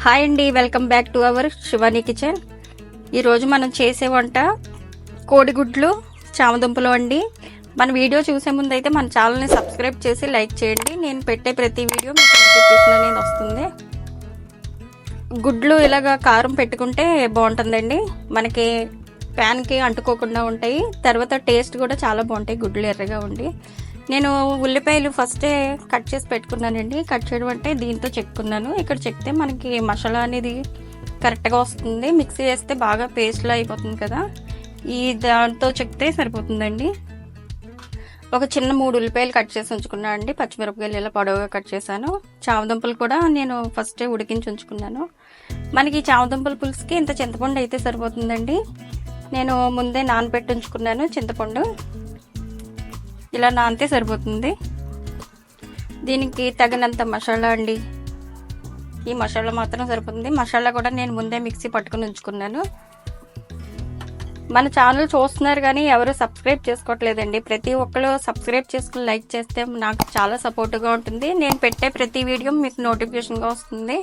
Hi అండి, welcome back to our Shivani kitchen. ఈరోజు మనం చేసే వంట కోడిగుడ్లు చామదుంపలు అండి. మన వీడియో చూసే ముందు అయితే మన ఛానల్ని సబ్స్క్రైబ్ చేసి లైక్ చేయండి. నేను పెట్టే ప్రతి వీడియో మీకు నోటిఫికేషన్ అనేది వస్తుంది. గుడ్లు ఇలాగా కారం పెట్టుకుంటే బాగుంటుందండి. మనకి ప్యాన్కి అంటుకోకుండా ఉంటాయి. తర్వాత టేస్ట్ కూడా చాలా బాగుంటాయి గుడ్లు ఎర్రగా ఉండి. నేను ఉల్లిపాయలు ఫస్టే కట్ చేసి పెట్టుకున్నానండి. కట్ చేయడం అంటే దీంతో చెక్కున్నాను. ఇక్కడ చెక్తే మనకి మసాలా అనేది కరెక్ట్గా వస్తుంది. మిక్సీ వేస్తే బాగా పేస్ట్లా అయిపోతుంది కదా, ఈ దాంతో చెక్తే సరిపోతుందండి. ఒక చిన్న 3 ఉల్లిపాయలు కట్ చేసి ఉంచుకున్నాను అండి. పచ్చిమిరపకాయలు ఇలా పొడవుగా కట్ చేశాను. చామదుంపలు కూడా నేను ఫస్టే ఉడికించి ఉంచుకున్నాను. మనకి చామదుంపల పులుసుకి ఇంత చింతపండు అయితే సరిపోతుందండి. నేను ముందే నానబెట్టి ఉంచుకున్నాను చింతపండు. ఇలా నానితే సరిపోతుంది. దీనికి తగినంత మసాలా అండి. ఈ మసాలా మాత్రం సరిపోతుంది. మసాలా కూడా నేను ముందే మిక్సీ పట్టుకుని ఉంచుకున్నాను. మన ఛానల్ చూస్తున్నారు కానీ ఎవరు సబ్స్క్రైబ్ చేసుకోవట్లేదండి. ప్రతి ఒక్కరు సబ్స్క్రైబ్ చేసుకుని లైక్ చేస్తే నాకు చాలా సపోర్ట్గా ఉంటుంది. నేను పెట్టే ప్రతి వీడియో మీకు నోటిఫికేషన్గా వస్తుంది.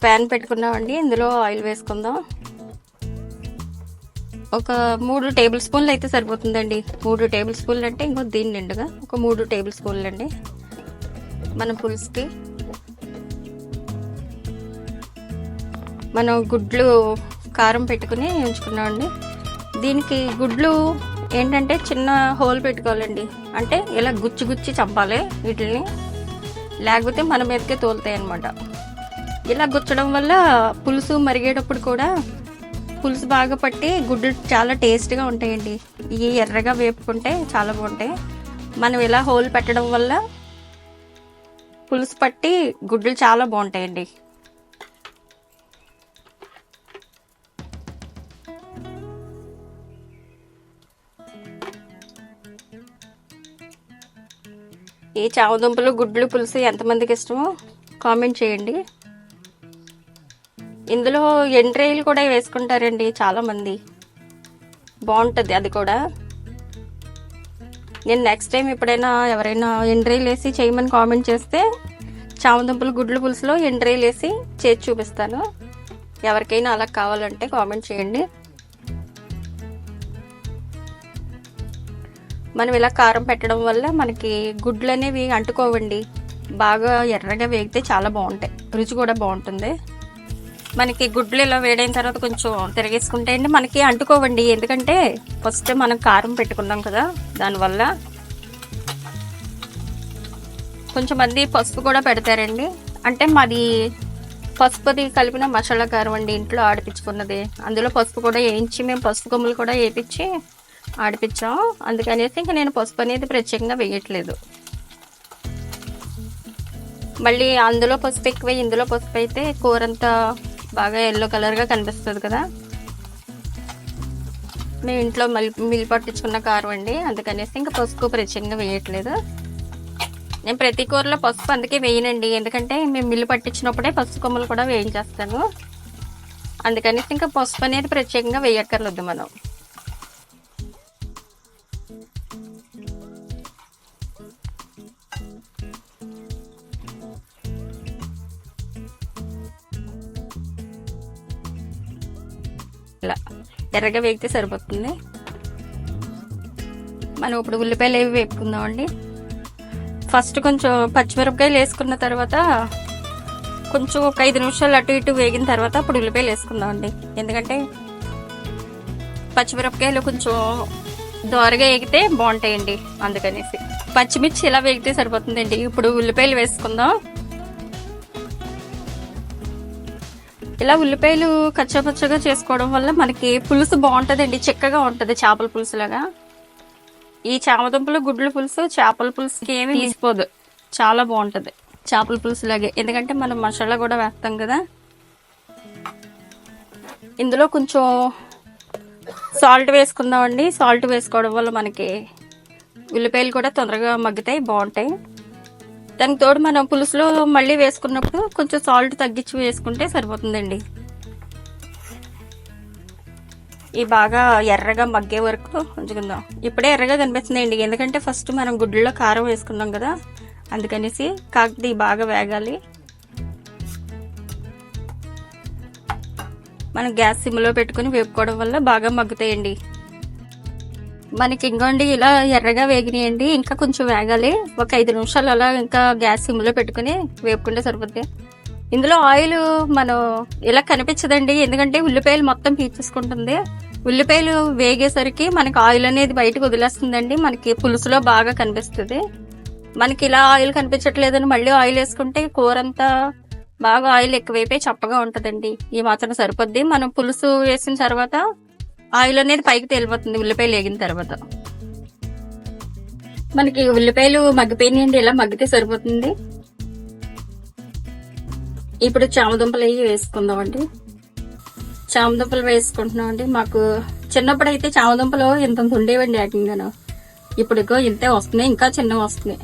ప్యాన్ పెట్టుకున్నామండి. ఇందులో ఆయిల్ వేసుకుందాం. ఒక 3 టేబుల్ స్పూన్లు అయితే సరిపోతుందండి. 3 టేబుల్ స్పూన్లు అంటే ఇంకో దీని నిండుగా ఒక 3 టేబుల్ స్పూన్లు అండి మన పులుసుకి. మనం గుడ్లు కారం పెట్టుకుని ఉంచుకున్నామండి. దీనికి గుడ్లు ఏంటంటే చిన్న హోల్ పెట్టుకోవాలండి. అంటే ఇలా గుచ్చి చంపాలి వీటిని, లేకపోతే మన మీదకే తోలుతాయి అన్నమాట. ఇలా గుచ్చడం వల్ల పులుసు మరిగేటప్పుడు కూడా పులుసు బాగా పట్టి గుడ్లు చాలా టేస్ట్గా ఉంటాయండి. ఇవి ఎర్రగా వేపుకుంటే చాలా బాగుంటాయి. మనం ఇలా హోల్ పెట్టడం వల్ల పులుసు పట్టి గుడ్లు చాలా బాగుంటాయండి. ఈ చామదుంపలు గుడ్లు పులుసు ఎంతమందికి ఇష్టమో కామెంట్ చేయండి. ఇందులో ఎండ్రాయిలు కూడా వేసుకుంటారండి చాలామంది, బాగుంటుంది అది కూడా. నేను నెక్స్ట్ టైం ఎప్పుడైనా ఎవరైనా ఎండ్రాయిలు వేసి చేయమని కామెంట్ చేస్తే చామదుంపలు గుడ్లు పులుసులో ఎండ్రాయిలు వేసి చేసి చూపిస్తాను. ఎవరికైనా అలా కావాలంటే కామెంట్ చేయండి. మనం ఇలా కారం పెట్టడం వల్ల మనకి గుడ్లు అనేవి అంటుకోవండి. బాగా ఎర్రగా వేగితే చాలా బాగుంటాయి, రుచి కూడా బాగుంటుంది. మనకి గుడ్లు ఇలా వేడైన తర్వాత కొంచెం తిరిగేసుకుంటే అండి మనకి అంటుకోవండి. ఎందుకంటే ఫస్ట్ మనం కారం పెట్టుకున్నాం కదా, దానివల్ల. కొంచెం మంది పసుపు కూడా పెడతారండి. అంటే మాది పసుపుది కలిపిన మసాలా కారం అండి, ఇంట్లో ఆడిపించుకున్నది. అందులో పసుపు కూడా వేయించి మేము పసుపు కొమ్ములు కూడా వేయించి ఆడిపించాం. అందుకనేసి ఇంకా నేను పసుపు అనేది ప్రత్యేకంగా వేయట్లేదు. మళ్ళీ అందులో పసుపు ఎక్కువ ఇందులో పసుపు అయితే కూర అంతా బాగా ఎల్లో కలర్గా కనిపిస్తుంది కదా. మేము ఇంట్లో మిల్ పట్టించుకున్న కారం అండి, అందుకనేసి ఇంకా పసుపు ప్రత్యేకంగా వేయట్లేదు. నేను ప్రతి కూరలో పసుపు అందుకే వేయనండి, ఎందుకంటే మేము మిల్లు పట్టించినప్పుడే పసుపు కొమ్మలు కూడా వేయించేస్తాను. అందుకనేసి ఇంకా పసుపు అనేది ప్రత్యేకంగా వేయక్కర్లేదు మనం. ఇలా ఎర్రగా వేగితే సరిపోతుంది. మనం ఇప్పుడు ఉల్లిపాయలు ఏవి వేపుకుందామండి. ఫస్ట్ కొంచెం పచ్చిమిరపకాయలు వేసుకున్న తర్వాత కొంచెం ఒక 5 నిమిషాలు అటు ఇటు వేగిన తర్వాత అప్పుడు ఉల్లిపాయలు వేసుకుందామండి. ఎందుకంటే పచ్చిమిరపకాయలు కొంచెం దోరగా వేగితే బాగుంటాయండి, అందుకనేసి. పచ్చిమిర్చి ఇలా వేగితే సరిపోతుందండి. ఇప్పుడు ఉల్లిపాయలు వేసుకుందాం. ఇలా ఉల్లిపాయలు కచ్చాపచ్చగా చేసుకోవడం వల్ల మనకి పులుసు బాగుంటుందండి, చిక్కగా ఉంటుంది చేపల పులుసులాగా. ఈ చామదుంపలు గుడ్ల పులుసు చేపల పులుసుకి ఏమీ తీసిపోదు, చాలా బాగుంటుంది చేపల పులుసులాగే. ఎందుకంటే మనం మసాలా కూడా వేస్తాం కదా. ఇందులో కొంచెం సాల్ట్ వేసుకుందామండి. సాల్ట్ వేసుకోవడం వల్ల మనకి ఉల్లిపాయలు కూడా తొందరగా మగ్గుతాయి, బాగుంటాయి. దానికి తోడు మనం పులుసులో మళ్ళీ వేసుకున్నప్పుడు కొంచెం సాల్ట్ తగ్గించి వేసుకుంటే సరిపోతుందండి. ఈ బాగా ఎర్రగా మగ్గే వరకు ఉంచుకుందాం. ఇప్పుడే ఎర్రగా కనిపిస్తుందండి, ఎందుకంటే ఫస్ట్ మనం గుడ్లలో కారం వేసుకున్నాం కదా, అందుకనేసి. కాకపోతే బాగా వేగాలి. మనం గ్యాస్ సిమ్లో పెట్టుకుని వేపుకోవడం వల్ల బాగా మగ్గుతాయండి. మనకి ఇంకోండి ఇలా ఎర్రగా వేగినాయండి. ఇంకా కొంచెం వేగాలి. ఒక 5 నిమిషాలు అలా ఇంకా గ్యాస్ సిమ్లో పెట్టుకుని వేపుకుంటే సరిపోద్ది. ఇందులో ఆయిల్ మనం ఇలా కనిపించదండి, ఎందుకంటే ఉల్లిపాయలు మొత్తం పీల్చేసుకుంటుంది. ఉల్లిపాయలు వేగేసరికి మనకి ఆయిల్ అనేది బయటకు వదిలేస్తుందండి. మనకి పులుసులో బాగా కనిపిస్తుంది. మనకి ఇలా ఆయిల్ కనిపించట్లేదని మళ్ళీ ఆయిల్ వేసుకుంటే కూర అంతా బాగా ఆయిల్ ఎక్కువైపోయి చప్పగా ఉంటదండి. ఈ మాత్రం సరిపోద్ది. మనం పులుసు వేసిన తర్వాత ఆయిల్ అనేది పైకి తేలిపోతుంది ఉల్లిపాయలు వేగిన తర్వాత. మనకి ఉల్లిపాయలు మగ్గిపోయినాయండి, ఇలా మగ్గితే సరిపోతుంది. ఇప్పుడు చామదుంపలు అవి వేసుకుందామండి. చామదుంపలు వేసుకుంటున్నామండి. మాకు చిన్నప్పుడు అయితే చామదుంపలు ఇంత ఉండేవండి ఏకంగాను. ఇప్పుడు ఇంతే వస్తున్నాయి, ఇంకా చిన్నవి వస్తున్నాయి.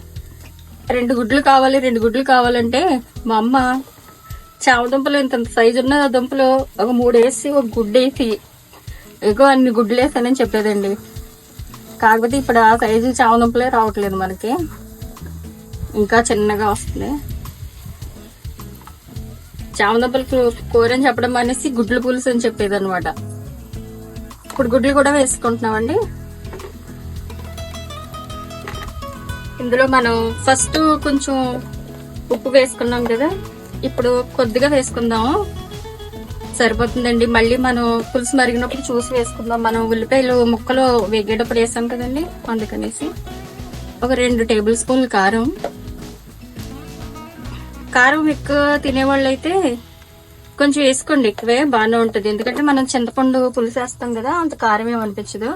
2 గుడ్లు కావాలి, 2 గుడ్లు కావాలంటే మా అమ్మ చామదుంపలు ఇంత సైజు ఉన్న దుంపలు ఒక 3 వేసి ఒక గుడ్డు వేసి అన్ని గుడ్లు వేసానని చెప్పేదండి. కాకపోతే ఇప్పుడు ఆ సైజు చామదుంపలే రావట్లేదు మనకి, ఇంకా చిన్నగా వస్తున్నాయి. చామదుంపలు కూర అని చెప్పడం అనేసి గుడ్లు పులుసు అని చెప్పేది అనమాట. ఇప్పుడు గుడ్లు కూడా వేసుకుంటున్నామండి. ఇందులో మనం ఫస్ట్ కొంచెం ఉప్పు వేసుకున్నాం కదా, ఇప్పుడు కొద్దిగా వేసుకుందాము, సరిపోతుందండి. మళ్ళీ మనం పులుసు మరిగినప్పుడు చూసి వేసుకుందాం. మనం ఉల్లిపాయలు ముక్కలు వేగేటప్పుడు వేసాం కదండి, అందుకనేసి ఒక 2 టేబుల్ స్పూన్లు కారం. కారం ఎక్కువ తినేవాళ్ళు అయితే కొంచెం వేసుకోండి, ఎక్కువే బాగానే ఉంటుంది. ఎందుకంటే మనం చింతపండు పులుసు వేస్తాం కదా, అంత కారం ఏమనిపించదు.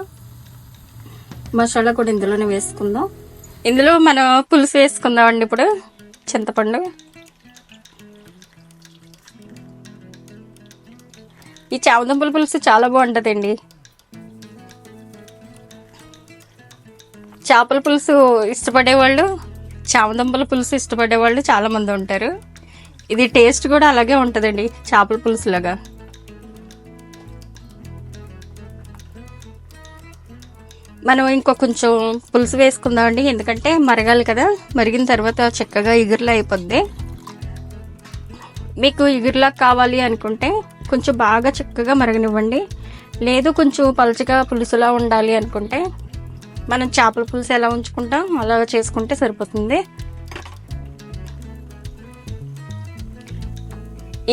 మసాలా కూడా ఇందులోనే వేసుకుందాం. ఇందులో మనం పులుసు వేసుకుందామండి. ఇప్పుడు చింతపండు, ఈ చామదుంపల పులుసు చాలా బాగుంటుందండి. చేపల పులుసు ఇష్టపడేవాళ్ళు, చామదుంపల పులుసు ఇష్టపడేవాళ్ళు చాలా మంది ఉంటారు. ఇది టేస్ట్ కూడా అలాగే ఉంటుందండి చేపల పులుసులాగా. మనం ఇంకో కొంచెం పులుసు వేసుకుందామండి, ఎందుకంటే మరగాలి కదా. మరిగిన తర్వాత చక్కగా ఇగురులా అయిపోద్ది. మీకు ఇగురులా కావాలి అనుకుంటే కొంచెం బాగా చక్కగా మరగనివ్వండి. లేదు కొంచెం పలుచగా పులుసులా ఉండాలి అనుకుంటే మనం చేపల పులుసు ఎలా ఉంచుకుంటాం అలా చేసుకుంటే సరిపోతుంది.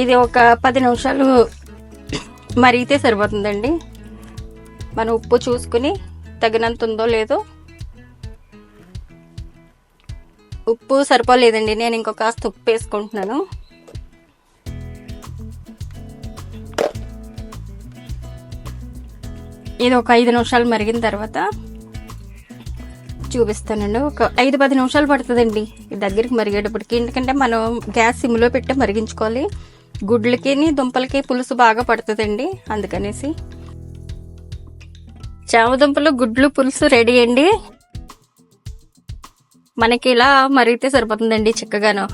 ఇది ఒక 10 నిమిషాలు మరిగితే సరిపోతుందండి. మనం ఉప్పు చూసుకుని తగినంత ఉందో లేదో. ఉప్పు సరిపోలేదండి, నేను ఇంకొక కాస్త ఉప్పు వేసుకుంటున్నాను. ఇది ఒక 5 నిమిషాలు మరిగిన తర్వాత చూపిస్తానండి. ఒక 5-10 నిమిషాలు పడుతుందండి దగ్గరికి మరిగేటప్పటికి, ఎందుకంటే మనం గ్యాస్ సిమ్లో పెట్టి మరిగించుకోవాలి. గుడ్లకి దుంపలకి పులుసు బాగా పడుతుందండి, అందుకనేసి. చామదుంపలు గుడ్లు పులుసు రెడీ అండి. మనకి ఇలా మరిగితే సరిపోతుందండి చిక్కగాను.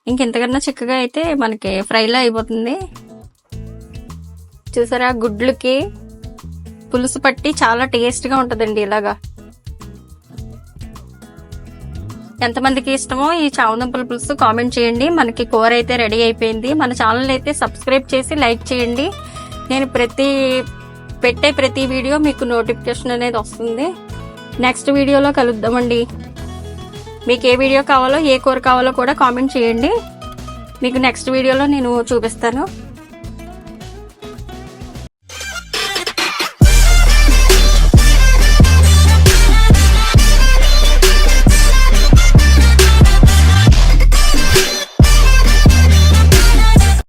ఇంకెంతకన్నా చిక్కగా అయితే మనకి ఫ్రైలా అయిపోతుంది. చూసారా, గుడ్లకి పులుసు పట్టి చాలా టేస్ట్గా ఉంటుందండి ఇలాగా. ఎంతమందికి ఇష్టమో ఈ చామదుంపల పులుసు కామెంట్ చేయండి. మనకి కూర అయితే రెడీ అయిపోయింది. మన ఛానల్ అయితే సబ్స్క్రైబ్ చేసి లైక్ చేయండి. నేను పెట్టే ప్రతి వీడియో మీకు నోటిఫికేషన్ అనేది వస్తుంది. నెక్స్ట్ వీడియోలో కలుద్దామండి. మీకు ఏ వీడియో కావాలో, ఏ కూర కావాలో కూడా కామెంట్ చేయండి. మీకు నెక్స్ట్ వీడియోలో నేను చూపిస్తాను.